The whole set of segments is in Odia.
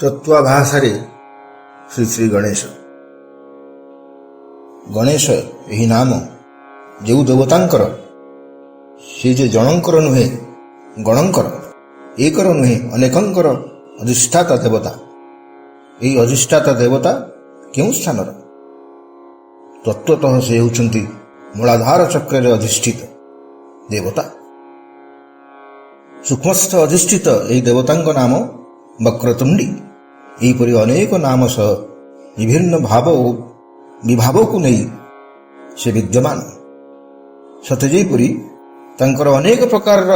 ତତ୍ତ୍ୱାଭାଷରେ ଶ୍ରୀ ଶ୍ରୀ ଗଣେଶ। ଗଣେଶ ଏହି ନାମ ଯେଉଁ ଦେବତାଙ୍କର, ସେ ଯେ ଜଣଙ୍କର ନୁହେଁ ଗଣଙ୍କର, ଏକର ନୁହେଁ ଅନେକଙ୍କର ଅଧିଷ୍ଠାତା ଦେବତା। ଏହି ଅଧିଷ୍ଠାତା ଦେବତା କେଉଁ ସ୍ଥାନର? ତତ୍ତ୍ୱତଃ ସେ ହେଉଛନ୍ତି ମୂଳାଧାର ଚକ୍ରରେ ଅଧିଷ୍ଠିତ ଦେବତା। ସୂକ୍ଷ୍ମସ୍ଥ ଅଧିଷ୍ଠିତ ଏହି ଦେବତାଙ୍କ ନାମ ବକ୍ରତୁଣ୍ଡୀ। ଏହିପରି ଅନେକ ନାମ ସହ ବିଭିନ୍ନ ଭାବ ଓ ବିଭାବକୁ ନେଇ ସେ ବିଦ୍ୟମାନ। ସତେ ଯେପରି ତାଙ୍କର ଅନେକ ପ୍ରକାରର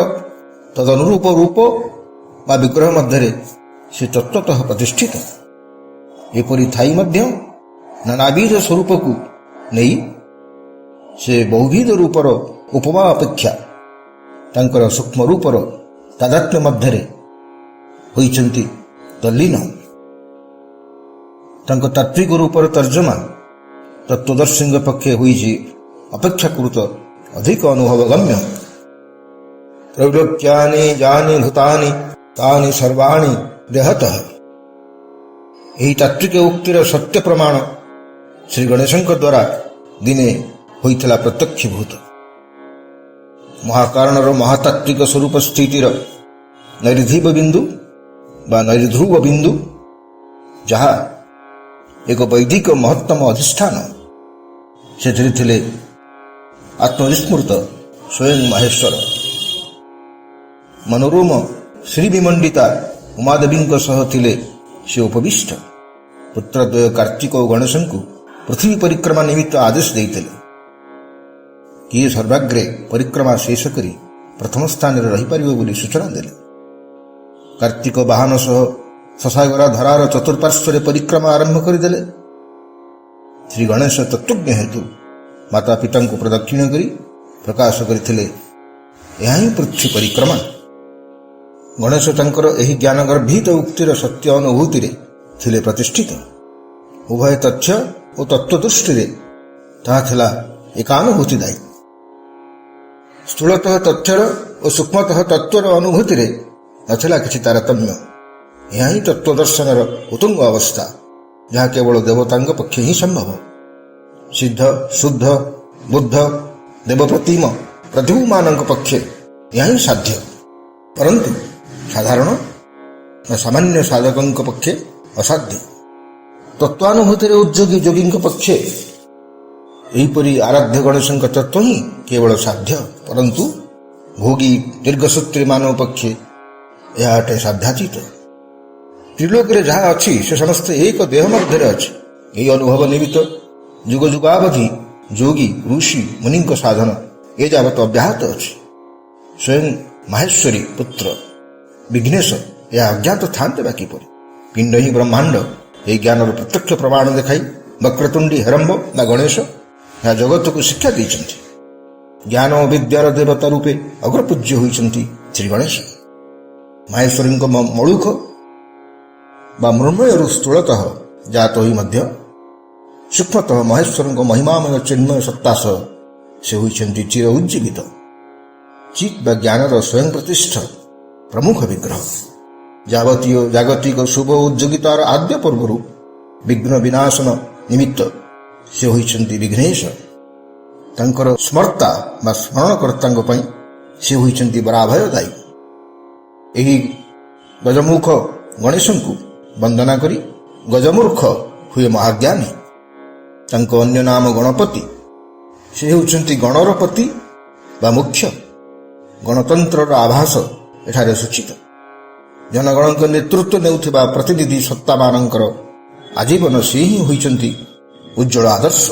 ତଦନୁରୂପ ରୂପ ବା ବିଗ୍ରହ ମଧ୍ୟରେ ସେ ତତ୍ତ୍ୱତଃ ପ୍ରତିଷ୍ଠିତ। ଏପରି ଥାଇ ମଧ୍ୟ ନାନାବିଧ ସ୍ୱରୂପକୁ ନେଇ ସେ ବହୁବିଧ ରୂପର ଉପମା ଅପେକ୍ଷା ତାଙ୍କର ସୂକ୍ଷ୍ମ ରୂପର ତାଦାତ୍ମ୍ୟ ମଧ୍ୟରେ ହୋଇଛନ୍ତି ତଲ୍ଲୀନ। ତାଙ୍କ ତାତ୍ତ୍ୱିକ ରୂପର ତର୍ଜମା ତତ୍ତ୍ୱଦର୍ଶୀଙ୍କ ପକ୍ଷେ ହୋଇଛି ଅପେକ୍ଷାକୃତ ଅଧିକ ଅନୁଭବଗମ୍ୟ। ତ୍ରୈଲୋକ୍ୟାନି ଯାନି ଭୂତାନି ତାନି ସର୍ବାଣି ଦେହତଃ। ଏହି ତାତ୍ତ୍ୱିକ ଉକ୍ତିର ସତ୍ୟ ପ୍ରମାଣ ଶ୍ରୀ ଗଣେଶଙ୍କ ଦ୍ୱାରା ଦିନେ ହୋଇଥିଲା ପ୍ରତ୍ୟକ୍ଷୀଭୂତ। ମହାକାରଣର ମହାତାତ୍ତ୍ୱିକ ସ୍ୱରୂପ ସ୍ଥିତିର ନୈର୍ଧ୍ରୁବ ବିନ୍ଦୁ ବା ନୈର୍ଧ୍ରୁବ ବିନ୍ଦୁ, ଯାହା ଏକ ବୈଦିକ ମହତ୍ତମ ଅଧିଷ୍ଠାନ, ସେଥିରେ ଥିଲେ ଆତ୍ମବିସ୍ମୃତ ସ୍ୱୟଂ ମାହେଶ୍ୱର। ମନୋରମ ଶ୍ରୀବିମଣ୍ଡିତା ଉମାଦେବୀଙ୍କ ସହ ଥିଲେ ସେ ଉପବିଷ୍ଟ। ପୁତ୍ରଦ୍ୱୟ କାର୍ତ୍ତିକ ଓ ଗଣେଶଙ୍କୁ ପୃଥିବୀ ପରିକ୍ରମା ନିମିତ୍ତ ଆଦେଶ ଦେଇଥିଲେ। କିଏ ସର୍ବାଗ୍ରେ ପରିକ୍ରମା ଶେଷ କରି ପ୍ରଥମ ସ୍ଥାନରେ ରହିପାରିବ ବୋଲି ସୂଚନା ଦେଲେ। କାର୍ତ୍ତିକ ବାହନ ସହ ଶଶାଗରା ଧରାର ଚତୁଃପାର୍ଶ୍ୱରେ ପରିକ୍ରମା ଆରମ୍ଭ କରିଦେଲେ। ଶ୍ରୀ ଗଣେଶ ତତ୍ତ୍ୱଜ୍ଞ ହେତୁ ମାତା ପିତାଙ୍କୁ ପ୍ରଦକ୍ଷିଣ କରି ପ୍ରକାଶ କରିଥିଲେ, ଏହା ହିଁ ପୃଥ୍ୱୀ ପରିକ୍ରମା। ଗଣେଶ ତାଙ୍କର ଏହି ଜ୍ଞାନଗର୍ଭିତ ଉକ୍ତିର ସତ୍ୟ ଅନୁଭୂତିରେ ଥିଲେ ପ୍ରତିଷ୍ଠିତ। ଉଭୟ ତଥ୍ୟ ଓ ତତ୍ତ୍ୱ ଦୃଷ୍ଟିରେ ତାହା ଥିଲା ଏକାନୁଭୂତିଦାୟୀ। ସ୍ଥୂଳତଃ ତଥ୍ୟର ଓ ସୂକ୍ଷ୍ମତଃ ତତ୍ତ୍ୱର ଅନୁଭୂତିରେ ନଥିଲା କିଛି ତାରତମ୍ୟ। ଏହା ହିଁ ତତ୍ତ୍ୱଦର୍ଶନର ଉତ୍ତୁଙ୍ଗ ଅବସ୍ଥା, ଯାହା କେବଳ ଦେବତାଙ୍କ ପକ୍ଷେ ହିଁ ସମ୍ଭବ। ସିଦ୍ଧ, ଶୁଦ୍ଧ, ବୁଦ୍ଧ, ଦେବପ୍ରତିମ ପ୍ରଭୁମାନଙ୍କ ପକ୍ଷେ ଏହା ହିଁ ସାଧ୍ୟ, ପରନ୍ତୁ ସାଧାରଣ ବା ସାମାନ୍ୟ ସାଧକଙ୍କ ପକ୍ଷେ ଅସାଧ୍ୟ। ତତ୍ତ୍ୱାନୁଭୂତିରେ ଉଦ୍ଯୋଗୀ ଯୋଗୀଙ୍କ ପକ୍ଷେ ଏହିପରି ଆରାଧ୍ୟ ଗଣେଶଙ୍କ ତତ୍ତ୍ୱ ହିଁ କେବଳ ସାଧ୍ୟ, ପରନ୍ତୁ ଭୋଗୀ ଦୀର୍ଘସୂତ୍ରୀ ମାନବ ପକ୍ଷେ ଏହା ଅଟେ ସାଧ୍ୟାତୀତ। ତ୍ରିଲୋକରେ ଯାହା ଅଛି ସେ ସମସ୍ତେ ଏକ ଦେହ ମଧ୍ୟରେ ଅଛି। ଏହି ଅନୁଭବ ନିମିତ୍ତ ଯୁଗ ଯୁଗାବଧି ଯୋଗୀ ଋଷି ମୁନିଙ୍କ ସାଧନ ଏ ଯାବତ ଅବ୍ୟାହତ ଅଛି। ସ୍ୱୟଂ ମାହେଶ୍ୱରୀ ପୁତ୍ର ବିଘ୍ନେଶ ଏହା ଅଜ୍ଞାତ ଥାନ୍ତେ ବା କିପରି? ପିଣ୍ଡ ହିଁ ବ୍ରହ୍ମାଣ୍ଡ, ଏହି ଜ୍ଞାନର ପ୍ରତ୍ୟକ୍ଷ ପ୍ରମାଣ ଦେଖାଇ ବକ୍ରତୁଣ୍ଡୀ ହେରମ୍ବ ବା ଗଣେଶ ଏହା ଜଗତକୁ ଶିକ୍ଷା ଦେଇଛନ୍ତି। ଜ୍ଞାନ ଓ ବିଦ୍ୟାର ଦେବତା ରୂପେ ଅଗ୍ରପୂଜ୍ୟ ହୋଇଛନ୍ତି ଶ୍ରୀ ଗଣେଶ। ମାହେଶ୍ୱରୀଙ୍କ ମଳୁଖ ବା ମୃଣ୍ମୟରୁ ସ୍ଥୂଳତଃ ଜାତ ହୋଇ ମଧ୍ୟ ସୂକ୍ଷ୍ମତଃ ମହେଶ୍ୱରଙ୍କ ମହିମାମୟ ଚିନ୍ମୟ ସତ୍ତା ସହ ସେ ହୋଇଛନ୍ତି ଚିର ଉଜ୍ଜୀବିତ ଚିତ୍ ବା ଜ୍ଞାନର ସ୍ୱୟଂ ପ୍ରତିଷ୍ଠ ପ୍ରମୁଖ ବିଗ୍ରହ। ଯାବତୀୟ ଜାଗତିକ ଶୁଭ ଉଦ୍ଯୋଗିତାର ଆଦ୍ୟ ପୂର୍ବରୁ ବିଘ୍ନ ବିନାଶନ ନିମିତ୍ତ ସେ ହୋଇଛନ୍ତି ବିଘ୍ନେଶ। ତାଙ୍କର ସ୍ମର୍ତ୍ତା ବା ସ୍ମରଣକର୍ତ୍ତାଙ୍କ ପାଇଁ ସେ ହୋଇଛନ୍ତି ବରାଭୟଦାୟୀ। ଏହି ଗଜମୁଖ ଗଣେଶଙ୍କୁ ବନ୍ଦନା କରି ଗଜମୂର୍ଖ ହୁଏ ମହାଜ୍ଞାନୀ। ତାଙ୍କ ଅନ୍ୟ ନାମ ଗଣପତି। ସେ ହେଉଛନ୍ତି ଗଣର ପତି ବା ମୁଖ୍ୟ। ଗଣତନ୍ତ୍ରର ଆଭାସ ଏଠାରେ ସୂଚିତ। ଜନଗଣଙ୍କ ନେତୃତ୍ୱ ନେଉଥିବା ପ୍ରତିନିଧି ସତ୍ତାମାନଙ୍କର ଆଜୀବନ ସେ ହିଁ ହୋଇଛନ୍ତି ଉଜ୍ଜ୍ୱଳ ଆଦର୍ଶ।